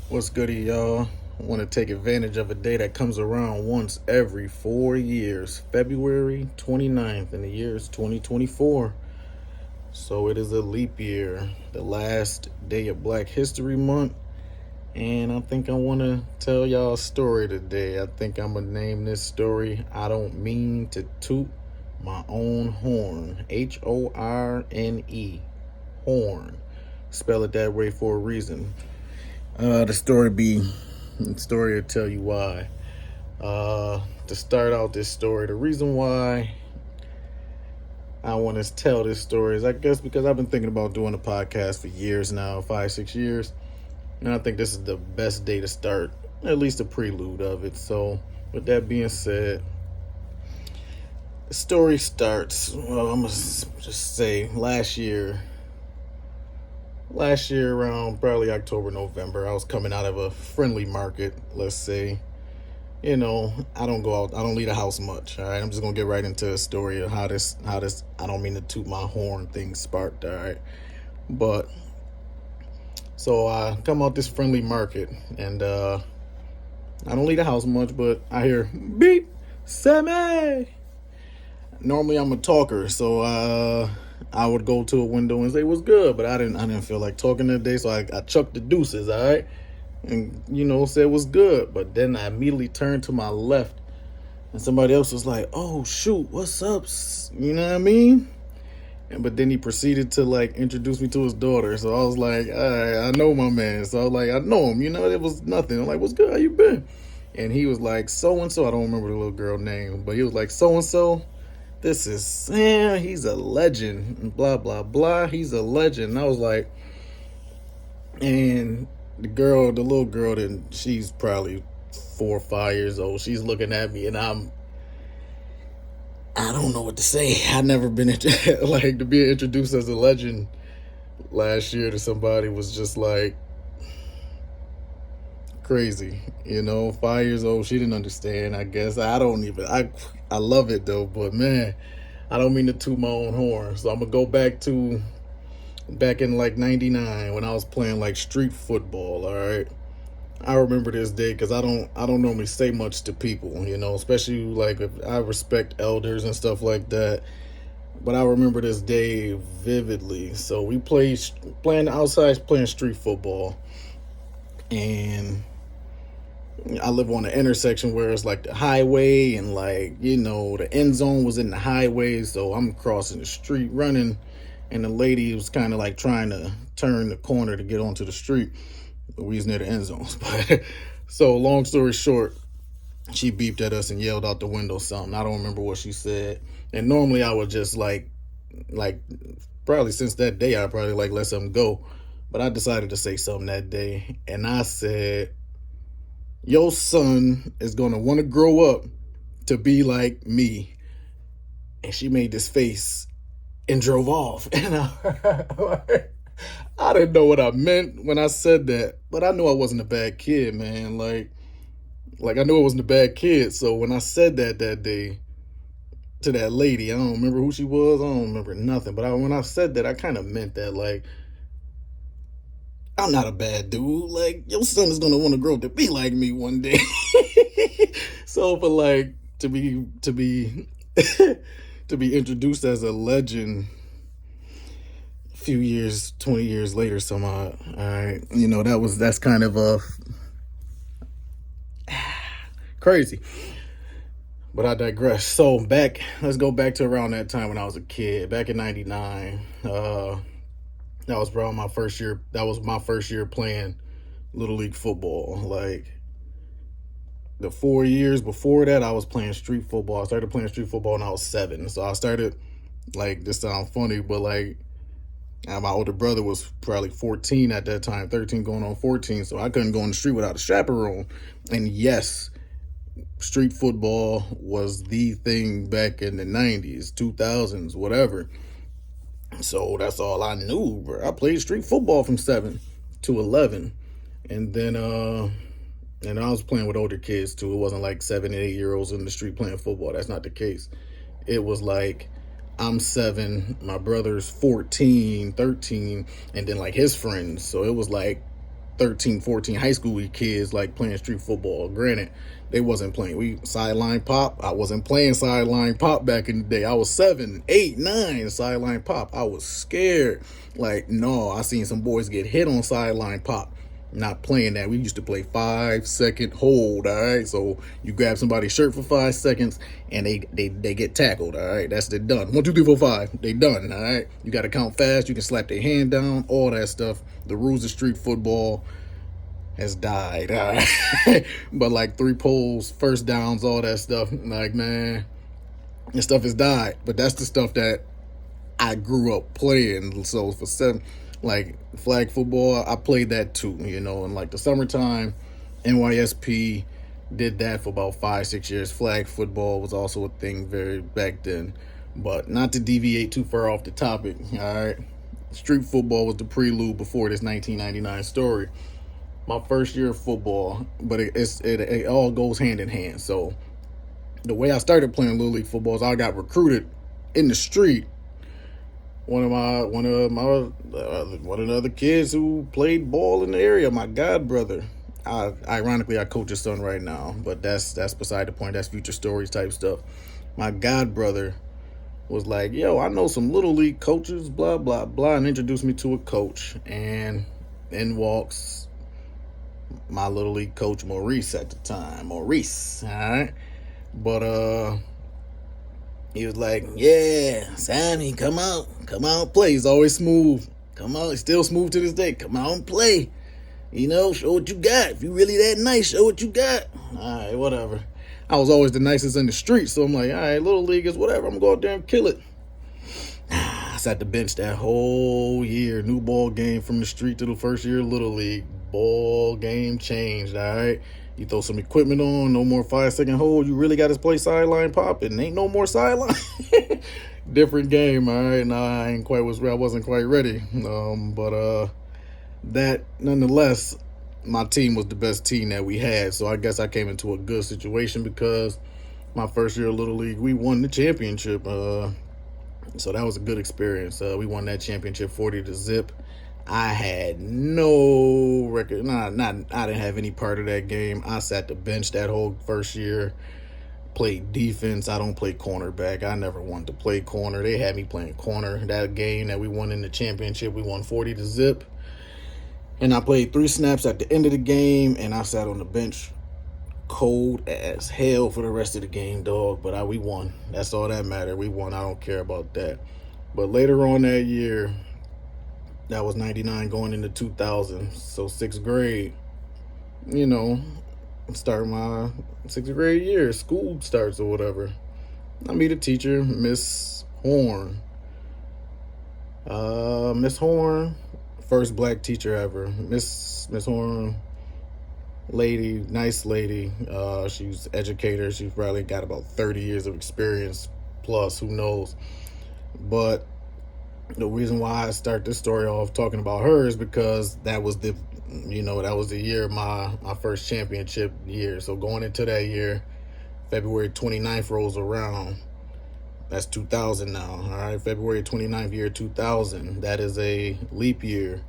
What's goody, y'all? I want to take advantage of a day that comes around once every 4 years, February 29th, and the year is 2024. So it is a leap year, the last day of Black History Month, and I think I want to tell y'all a story today. I think I'm going to name this story, I Don't Mean to Toot My Own Horn. Horne. Horn. Spell it that way for a reason. The story will tell you why. To start out this story, the reason why I want to tell this story is, I guess, because I've been thinking about doing a podcast for years now, 5, 6 years, and I think this is the best day to start, at least a prelude of it. So, with that being said, the story starts. Well, I'm gonna just say last year around probably October, November, I was coming out of a friendly market, let's say. I don't go out, I don't leave the house much. All right. I'm just gonna get right into a story of how this I don't mean to toot my horn thing sparked. All right. But so I come out this friendly market, and I don't leave the house much, but I hear beep, Sammy. Normally I'm a talker, so I would go to a window and say what's good, but I didn't feel like talking today, so I chucked the deuces, all right, and said what's good. But then I immediately turned to my left, and somebody else was like, "Oh shoot, what's up?" You know what I mean? But then he proceeded to like introduce me to his daughter, so I was like, "All right, I know my man." So I was like, "I know him." It was nothing. I'm like, "What's good? How you been?" And he was like, "So and so." I don't remember the little girl name, but he was like, "So and so. This is Sam. He's a legend. Blah blah blah. He's a legend." And I was like, and the little girl, then she's probably 4 or 5 years old. She's looking at me, and I don't know what to say. I've never been like, to be introduced as a legend last year to somebody was just like crazy. 5 years old. She didn't understand. I guess I don't even. I love it though, but man, I don't mean to toot my own horn. So I'm gonna go back in like '99 when I was playing like street football. All right, I remember this day because I don't normally say much to people. Especially like if I respect elders and stuff like that. But I remember this day vividly. So we playing outside, playing street football, and I live on the intersection where it's like the highway, and like the end zone was in the highway, so I'm crossing the street running, and the lady was kind of like trying to turn the corner to get onto the street. We was near the end zones, but so long story short, she beeped at us and yelled out the window something. I don't remember what she said, and normally I would just like probably since that day I probably like let something go, but I decided to say something that day, and I said, your son is going to want to grow up to be like me. And she made this face and drove off. And I didn't know what I meant when I said that, but I knew I wasn't a bad kid, man. Like I knew I wasn't a bad kid. So when I said that day to that lady, I don't remember who she was. I don't remember nothing. But when I said that, I kind of meant that, like, I'm not a bad dude. Like, your son is gonna want to grow up to be like me one day. So for like to be to be introduced as a legend a few years, 20 years later somehow, all right, that's kind of crazy. But I digress. So let's go back to around that time when I was a kid, back in '99. That was probably my first year. That was my first year playing Little League football. Like the 4 years before that, I was playing street football. I started playing street football when I was 7. So I started, like, this sounds funny, but like my older brother was probably 14 at that time, 13 going on 14. So I couldn't go on the street without a chaperone. And yes, street football was the thing back in the 90s, 2000s, whatever. So that's all I knew, bro. I played street football from 7 to 11. And then and I was playing with older kids too. It wasn't like 7 and 8 year olds in the street playing football. That's not the case. It was like I'm 7, my brother's 14, 13, and then like his friends. So it was like 13, 14 high school kids like playing street football. Granted, they wasn't playing. We sideline pop. I wasn't playing sideline pop back in the day. I was 7, 8, 9 sideline pop. I was scared. Like, no, I seen some boys get hit on sideline pop. Not playing that. We used to play 5-second hold. All right, so you grab somebody's shirt for 5 seconds and they get tackled. All right, that's the done. 1, 2, 3, 4, 5. They done. All right, you got to count fast. You can slap their hand down. All that stuff. The rules of street football has died. All right, but like 3 poles, first downs, all that stuff. Like, man, this stuff has died. But that's the stuff that I grew up playing. So for 7. Like flag football, I played that too, you know, and like the summertime, NYSP did that for about 5-6 years. Flag football was also a thing very back then, but not to deviate too far off the topic. All right, street football was the prelude before this 1999 story. My first year of football, but it all goes hand in hand. So the way I started playing Little League football is I got recruited in the street. One of the other kids who played ball in the area, my god brother. Ironically, I coach his son right now, but that's beside the point. That's future stories type stuff. My god brother was like, "Yo, I know some little league coaches, blah blah blah," and introduced me to a coach. And in walks my little league coach, Maurice at the time. Maurice, all right, but he was like, "Yeah, Sammy, come out, play." He's always smooth. Come on, he's still smooth to this day. Come out and play. You know, show what you got. If you really that nice, show what you got. All right, whatever. I was always the nicest in the street, so I'm like, all right, little league is whatever. I'm going to go out there and kill it. I sat the bench that whole year. New ball game from the street to the first year of little league. Ball game changed, all right? You throw some equipment on, no more 5-second hold. You really got to play sideline pop, and ain't no more sideline. Different game, all right? Nah, I wasn't quite ready. But that nonetheless, my team was the best team that we had. So I guess I came into a good situation because my first year of Little League, we won the championship. So that was a good experience. We won that championship 40-0. I had no record. I didn't have any part of that game. I sat the bench that whole first year. Played defense. I don't play cornerback. I never wanted to play corner. They had me playing corner. That game that we won in the championship, we won 40-0. And I played 3 snaps at the end of the game, and I sat on the bench cold as hell for the rest of the game, dog. But we won. That's all that mattered. We won. I don't care about that. But later on that year, that was 99 going into 2000. So 6th grade, you know, start my 6th grade year. School starts or whatever. I meet a teacher, Miss Horne. Miss Horne, first black teacher ever. Miss Horne, lady, nice lady. She's educator. She's probably got about 30 years of experience plus, who knows. But the reason why I start this story off talking about her is because that was the year of my first championship year. So going into that year, February 29th rolls around. That's 2000 now. All right, February 29th, year 2000. That is a leap year.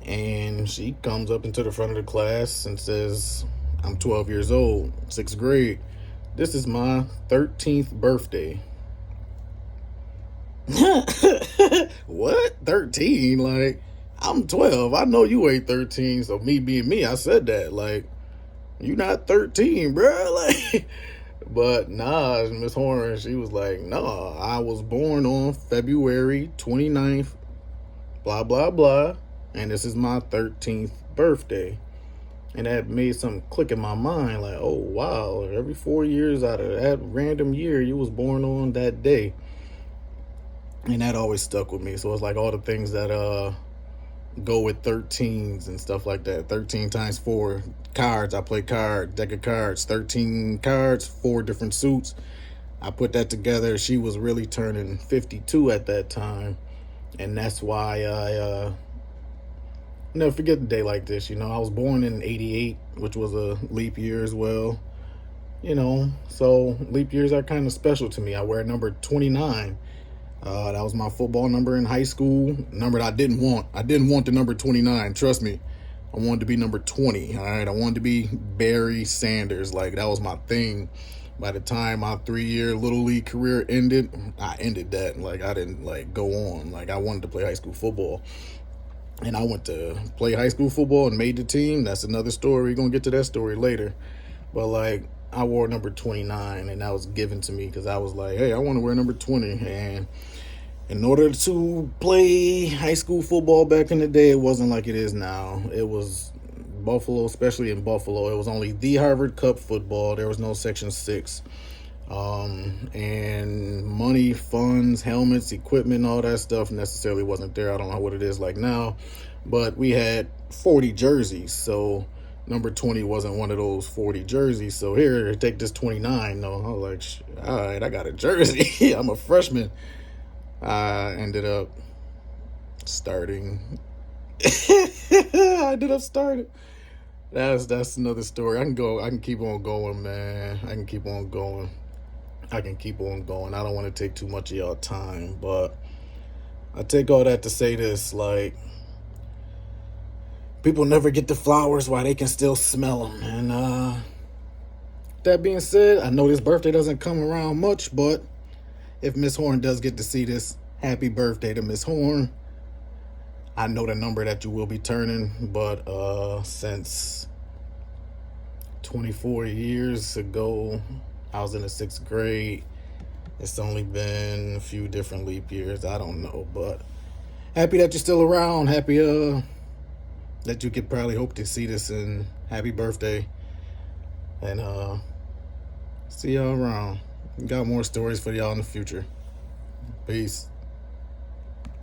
And she comes up into the front of the class and says, "I'm 12 years old, 6th grade. This is my 13th birthday." What? 13? Like, I'm 12. I know you ain't 13. So me being me, I said that. Like, you not 13, bro. Like, but nah, Miss Horne, she was like, "No, I was born on February 29th, blah, blah, blah. And this is my 13th birthday." And that made something click in my mind. Like, oh, wow. Every 4 years out of that random year, you was born on that day. And that always stuck with me. So it's like all the things that go with 13s and stuff like that. 13 times 4 cards. I play deck of cards. 13 cards, 4 different suits. I put that together. She was really turning 52 at that time. And that's why I never forget a day like this. You know, I was born in 88, which was a leap year as well. You know, so leap years are kind of special to me. I wear number 29. That was my football number in high school. Number that I didn't want. I didn't want the number 29. Trust me. I wanted to be number 20. All right, I wanted to be Barry Sanders. Like, that was my thing. By the time my 3-year little league career ended, I ended that. Like, I didn't like go on. Like, I wanted to play high school football, and I went to play high school football and made the team. That's another story. We're gonna get to that story later. But like, I wore number 29, and that was given to me because I was like, hey, I want to wear number 20. And in order to play high school football back in the day, it wasn't like it is now. It was Buffalo, especially in Buffalo, it was only the Harvard Cup football. There was no Section 6. And money, funds, helmets, equipment, all that stuff necessarily wasn't there. I don't know what it is like now, but we had 40 jerseys. So number 20 wasn't one of those 40 jerseys. So here, take this 29. No, I was like, all right, I got a jersey. I'm a freshman. I ended up starting. I ended up starting. That's another story. I can keep on going, man. I can keep on going. I don't want to take too much of y'all time, but I take all that to say this, like, people never get the flowers while they can still smell them. And that being said, I know this birthday doesn't come around much, but if Miss Horne does get to see this, happy birthday to Miss Horne. I know the number that you will be turning, but since 24 years ago, I was in the 6th grade. It's only been a few different leap years. I don't know, but happy that you're still around. Happy that you could probably hope to see this, and happy birthday. And see y'all around. Got more stories for y'all in the future. Peace.